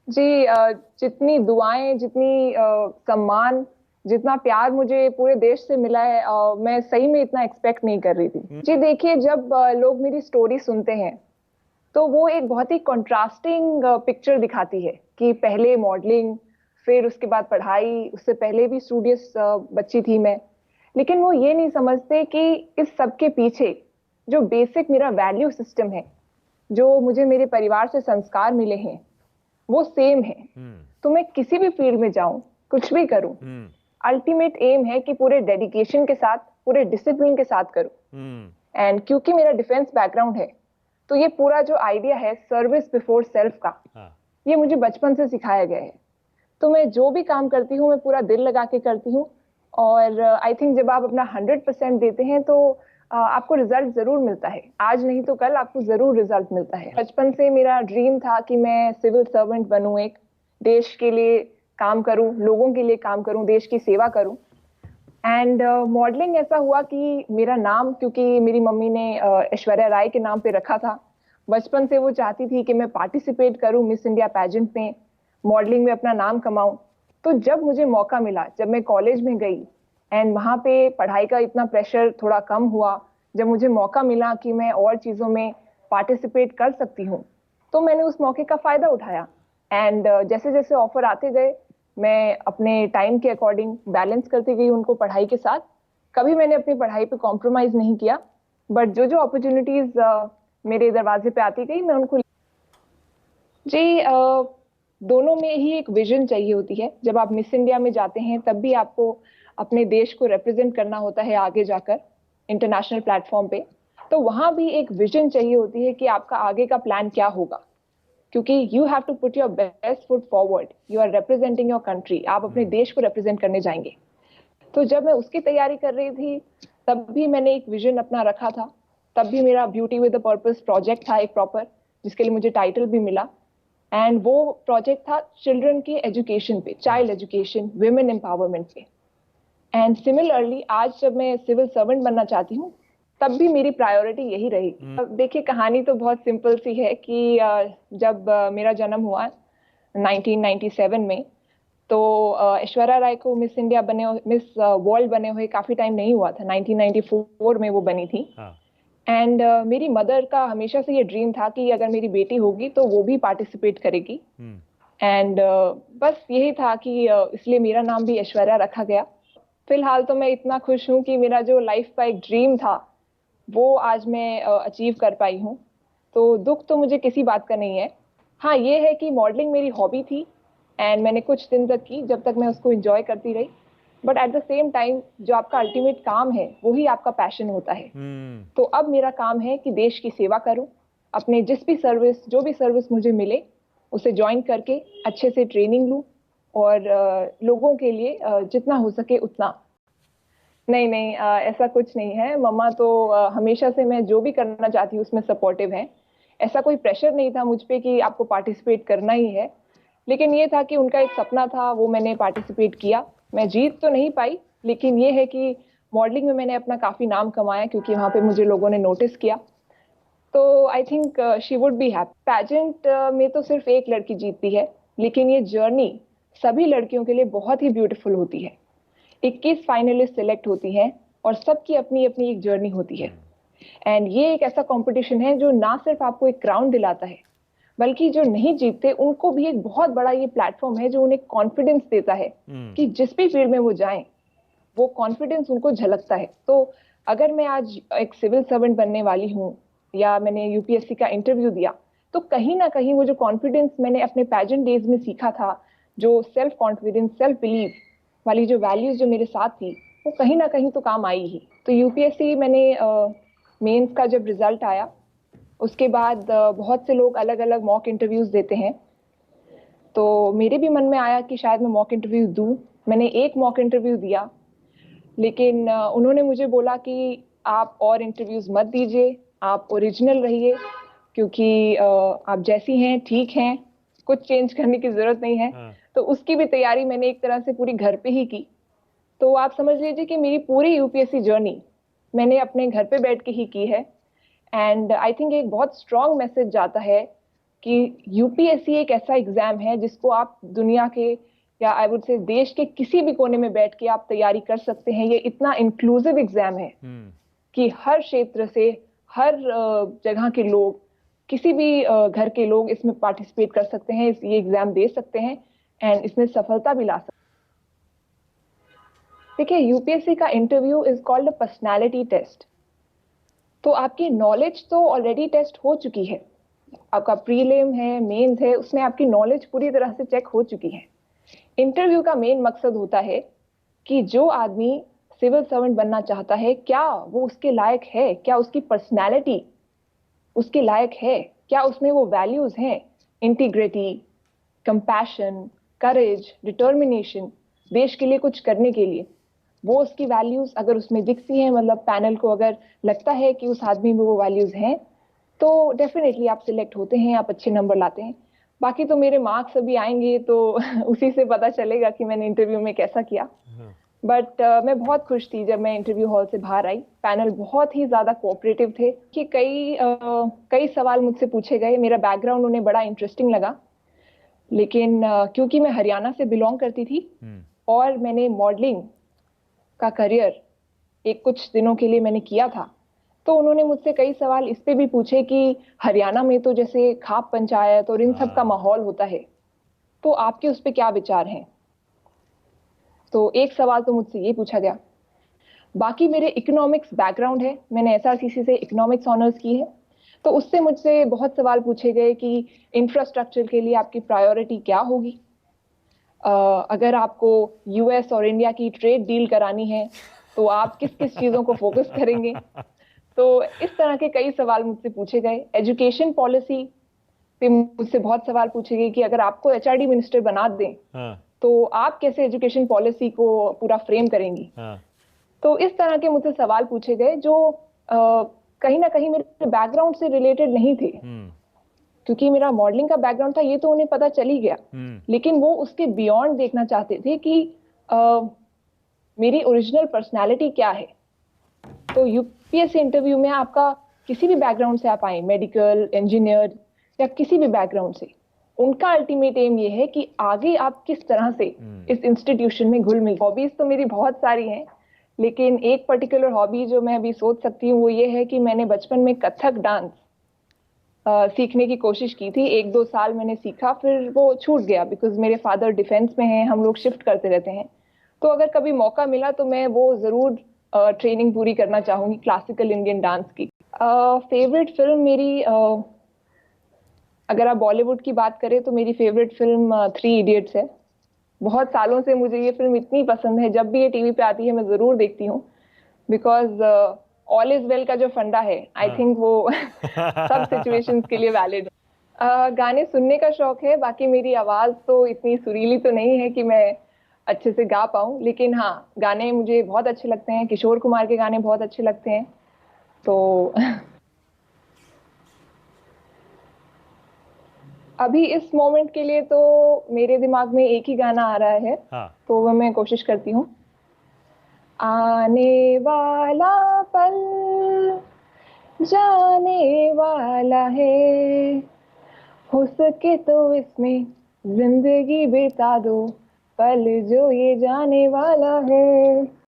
जी जितनी दुआएं, जितनी सम्मान, जितना प्यार मुझे पूरे देश से मिला है, मैं सही में इतना एक्सपेक्ट नहीं कर रही थी। हम्म। जी देखिए, जब लोग मेरी स्टोरी सुनते हैं तो वो एक बहुत ही कंट्रास्टिंग पिक्चर दिखाती है कि पहले मॉडलिंग, फिर उसके बाद पढ़ाई, उससे पहले भी स्टूडियस बच्ची थी मैं। लेकिन वो ये नहीं समझते कि इस सब के पीछे जो बेसिक मेरा वैल्यू सिस्टम है, जो मुझे मेरे परिवार से संस्कार मिले हैं, वो सेम है। हम्म। तो मैं किसी भी फील्ड में जाऊं, कुछ भी करूं, हम्म। अल्टीमेट एम है कि पूरे डेडिकेशन के साथ, पूरे डिसिप्लिन के साथ करूं। हम्म। एंड क्योंकि मेरा डिफेंस बैकग्राउंड है, तो ये पूरा जो आइडिया है सर्विस बिफोर सेल्फ का, हाँ। ये मुझे बचपन से सिखाया गया है। तो मैं जो भी काम करती हूँ, मैं पूरा दिल लगा के करती हूँ। और आई थिंक जब आप अपना 100% देते हैं तो आपको रिजल्ट जरूर मिलता है। आज नहीं तो कल आपको जरूर रिजल्ट मिलता है। बचपन से मेरा ड्रीम था कि मैं सिविल सर्वेंट बनूं, एक देश के लिए काम करूं, लोगों के लिए काम करूं, देश की सेवा करूं। एंड मॉडलिंग ऐसा हुआ कि मेरा नाम, क्योंकि मेरी मम्मी ने ऐश्वर्या राय के नाम पे रखा था। बचपन से वो चाहती थी कि मैं पार्टिसिपेट करूं मिस इंडिया पैजेंट में, मॉडलिंग में अपना नाम कमाऊं। तो जब मुझे मौका मिला, जब मैं कॉलेज में गई एंड वहां पे पढ़ाई का इतना प्रेशर थोड़ा कम हुआ, जब मुझे मौका मिला कि मैं और चीजों में पार्टिसिपेट कर सकती हूँ, तो मैंने उस मौके का फायदा उठाया। एंड जैसे जैसे ऑफर आते गए, मैं अपने टाइम के अकॉर्डिंग बैलेंस करती गई उनको पढ़ाई के साथ। कभी मैंने अपनी पढ़ाई पे कॉम्प्रोमाइज नहीं किया। बट जो जो अपॉर्चुनिटीज मेरे दरवाजे पे आती गई, मैं उनको। जी दोनों में ही एक विजन चाहिए होती है। जब आप मिस इंडिया में जाते हैं तब भी आपको अपने देश को रिप्रेजेंट करना होता है आगे जाकर, इंटरनेशनल प्लेटफॉर्म पे। तो वहां भी एक विजन चाहिए होती है कि आपका आगे का प्लान क्या होगा। क्योंकि you have to put your best foot forward, you are representing your country, आप अपने हम्म। देश को रिप्रेजेंट करने जाएंगे। तो जब मैं उसकी तैयारी कर रही थी, तब भी मैंने एक विजन अपना रखा था। तब भी मेरा beauty with a purpose project था एक प्रॉपर, जिसके लिए मुझे टाइटल भी मिला। एंड वो प्रोजेक्ट था चिल्ड्रन की एजुकेशन पे, हम्म। चाइल्ड एजुकेशन, विमेन एम्पावरमेंट पे। एंड सिमिलरली आज जब मैं सिविल सर्वेंट बनना चाहती हूँ, तब भी मेरी प्रायोरिटी यही रहेगी। हम्म। अब देखिए, कहानी तो बहुत सिंपल सी है कि जब मेरा जन्म हुआ 1997 में, तो ऐश्वर्या राय को मिस इंडिया बने, मिस वर्ल्ड बने हुए काफी टाइम नहीं हुआ था। 1994 में वो बनी थी। हाँ। एंड मेरी मदर का हमेशा से ये ड्रीम था कि अगर मेरी बेटी होगी तो वो भी पार्टिसिपेट करेगी। हम्म। एंड बस यही था कि इसलिए मेरा नाम भी ऐश्वर्या रखा गया। फिलहाल तो मैं इतना खुश हूँ कि मेरा जो लाइफ का एक ड्रीम था, वो आज मैं अचीव कर पाई हूँ। तो दुख तो मुझे किसी बात का नहीं है। हाँ, ये है कि मॉडलिंग मेरी हॉबी थी एंड मैंने कुछ दिन तक की, जब तक मैं उसको एंजॉय करती रही। But at the same time जो आपका अल्टीमेट काम है, वही आपका पैशन होता है। हम्म। तो अब मेरा काम है कि देश की सेवा करूं, अपने जिस भी सर्विस, जो भी सर्विस मुझे मिले, उसे ज्वाइन करके अच्छे से ट्रेनिंग लूं और लोगों के लिए जितना हो सके उतना। नहीं नहीं, ऐसा कुछ नहीं है। मम्मा तो हमेशा से मैं जो भी करना चाहती हूँ उसमें सपोर्टिव है। ऐसा कोई प्रेशर नहीं था मुझ पे कि आपको पार्टिसिपेट करना ही है। लेकिन ये था कि उनका एक सपना था, वो मैंने पार्टिसिपेट किया। मैं जीत तो नहीं पाई, लेकिन ये है कि मॉडलिंग में मैंने अपना काफी नाम कमाया, क्योंकि वहां पे मुझे लोगों ने नोटिस किया। तो I think she would be happy. Pageant में तो सिर्फ एक लड़की जीतती है, लेकिन ये जर्नी सभी लड़कियों के लिए बहुत ही ब्यूटीफुल होती है। 21 फाइनलिस्ट सिलेक्ट होती हैं और सबकी अपनी अपनी एक जर्नी होती है। हम्म। एंड ये एक ऐसा कंपटीशन है जो ना सिर्फ आपको एक क्राउन दिलाता है, बल्कि जो नहीं जीतते उनको भी एक बहुत बड़ा ये प्लेटफॉर्म है जो उन्हें कॉन्फिडेंस देता है हम्म। कि जिस भी फील्ड में वो जाएं, वो कॉन्फिडेंस उनको झलकता है। तो अगर मैं आज एक सिविल सर्वेंट बनने वाली हूँ या मैंने यूपीएससी का इंटरव्यू दिया, तो कहीं ना कहीं वो जो कॉन्फिडेंस मैंने अपने पेजेंट डेज में सीखा था, जो सेल्फ कॉन्फिडेंस, सेल्फ बिलीव वाली जो वैल्यूज जो मेरे साथ थी, वो कहीं ना कहीं तो काम आई ही। तो यूपीएससी मैंने मेंस का जब रिजल्ट आया, उसके बाद बहुत से लोग अलग अलग मॉक इंटरव्यूज देते हैं। तो मेरे भी मन में आया कि शायद मैं मॉक इंटरव्यू दूं। मैंने एक मॉक इंटरव्यू दिया, लेकिन उन्होंने मुझे बोला कि आप और इंटरव्यूज मत दीजिए, आप ओरिजिनल रहिए, क्योंकि आप जैसी हैं ठीक हैं, कुछ चेंज करने की जरूरत नहीं है। हाँ। तो उसकी भी तैयारी मैंने एक तरह से पूरी घर पे ही की। तो आप समझ लीजिए कि मेरी पूरी यूपीएससी जर्नी मैंने अपने घर पे बैठ के ही की है। एंड आई थिंक एक बहुत स्ट्रांग मैसेज जाता है कि यूपीएससी एक ऐसा एग्जाम है जिसको आप दुनिया के या आई वुड से देश के किसी भी कोने में बैठ के आप तैयारी कर सकते हैं। ये इतना इंक्लूसिव एग्जाम है कि हर क्षेत्र से, हर जगह के लोग, किसी भी घर के लोग इसमें पार्टिसिपेट कर सकते हैं, ये एग्जाम दे सकते हैं एंड इसमें सफलता भी ला सकते हैं। देखिए, यूपीएससी का interview is called a personality test. तो आपकी नॉलेज तो ऑलरेडी टेस्ट हो चुकी है, आपका प्रीलिम है, मेंस है, उसमें आपकी नॉलेज पूरी तरह से चेक हो चुकी है। इंटरव्यू का मेन मकसद होता है कि जो आदमी सिविल सर्वेंट बनना चाहता है, क्या वो उसके लायक है, क्या उसकी पर्सनैलिटी उसके लायक है, क्या उसमें वो वैल्यूज हैं, इंटीग्रिटी, कंपैशन, करेज, डिटर्मिनेशन, देश के लिए कुछ करने के लिए। वो उसकी वैल्यूज अगर उसमें दिखती हैं, मतलब पैनल को अगर लगता है कि उस आदमी में वो वैल्यूज हैं, तो डेफिनेटली आप सिलेक्ट होते हैं, आप अच्छे नंबर लाते हैं। बाकी तो मेरे मार्क्स अभी आएंगे तो उसी से पता चलेगा कि मैंने इंटरव्यू में कैसा किया। बट मैं बहुत खुश थी जब मैं इंटरव्यू हॉल से बाहर आई। पैनल बहुत ही ज्यादा कोऑपरेटिव थे कि कई सवाल मुझसे पूछे गए। मेरा बैकग्राउंड उन्हें बड़ा इंटरेस्टिंग लगा, लेकिन क्योंकि मैं हरियाणा से बिलोंग करती थी और मैंने मॉडलिंग का करियर एक कुछ दिनों के लिए मैंने किया था, तो उन्होंने मुझसे कई सवाल इस पे भी पूछे कि हरियाणा में तो जैसे खाप पंचायत और इन सब का माहौल होता है, तो आपके उस पे क्या विचार हैं। तो एक सवाल तो मुझसे ये पूछा गया। बाकी मेरे इकोनॉमिक्स बैकग्राउंड है, मैंने एसआरसीसी से इकोनॉमिक्स ऑनर्स की है, तो उससे मुझसे बहुत सवाल पूछे गए कि इंफ्रास्ट्रक्चर के लिए आपकी प्रायोरिटी क्या होगी, अगर आपको यूएस और इंडिया की ट्रेड डील करानी है तो आप किस किस चीजों को फोकस करेंगे। तो इस तरह के कई सवाल मुझसे पूछे गए। एजुकेशन पॉलिसी पे मुझसे बहुत सवाल पूछे गए कि अगर आपको एचआरडी मिनिस्टर बना दें तो आप कैसे एजुकेशन पॉलिसी को पूरा फ्रेम करेंगी। तो इस तरह के मुझसे सवाल पूछे गए जो कहीं ना कहीं मेरे बैकग्राउंड से रिलेटेड नहीं थे। क्योंकि मेरा मॉडलिंग का बैकग्राउंड था, ये तो उन्हें पता चल ही गया, लेकिन वो उसके बियॉन्ड देखना चाहते थे कि मेरी ओरिजिनल पर्सनालिटी क्या है। तो यूपीएससी इंटरव्यू में आपका किसी भी बैकग्राउंड से आप आए, मेडिकल, इंजीनियर या किसी भी बैकग्राउंड से, उनका अल्टीमेट एम ये है कि आगे आप किस तरह से इस इंस्टीट्यूशन में घुल मिल। हॉबीज तो मेरी बहुत सारी हैं, लेकिन एक पर्टिकुलर हॉबी जो मैं अभी सोच सकती हूँ वो ये है कि मैंने बचपन में कथक डांस सीखने की कोशिश की थी। 1-2 साल मैंने सीखा, फिर वो छूट गया बिकॉज मेरे फादर डिफेंस में हैं, हम लोग शिफ्ट करते रहते हैं। तो अगर कभी मौका मिला तो मैं वो जरूर ट्रेनिंग पूरी करना चाहूंगी क्लासिकल इंडियन डांस की। फेवरेट फिल्म मेरी, अगर आप बॉलीवुड की बात करें तो मेरी फेवरेट फिल्म 3 इडियट्स है। बहुत सालों से मुझे ये फिल्म इतनी पसंद है, जब भी ये टीवी पे आती है मैं जरूर देखती हूँ, बिकॉज ऑल इज वेल का जो फंडा है, आई थिंक वो सब सिचुएशंस के लिए वैलिड है। गाने सुनने का शौक है, बाकी मेरी आवाज तो इतनी सुरीली तो नहीं है कि मैं अच्छे से गा पाऊं, लेकिन हाँ, गाने मुझे बहुत अच्छे लगते हैं। किशोर कुमार के गाने बहुत अच्छे लगते हैं। तो अभी इस मोमेंट के लिए तो मेरे दिमाग में एक ही गाना आ रहा है, तो वो मैं कोशिश करती हूँ। आने वाला पल जाने वाला है, हो सके तो इसमें जिंदगी बिता दो, पल जो ये जाने वाला है।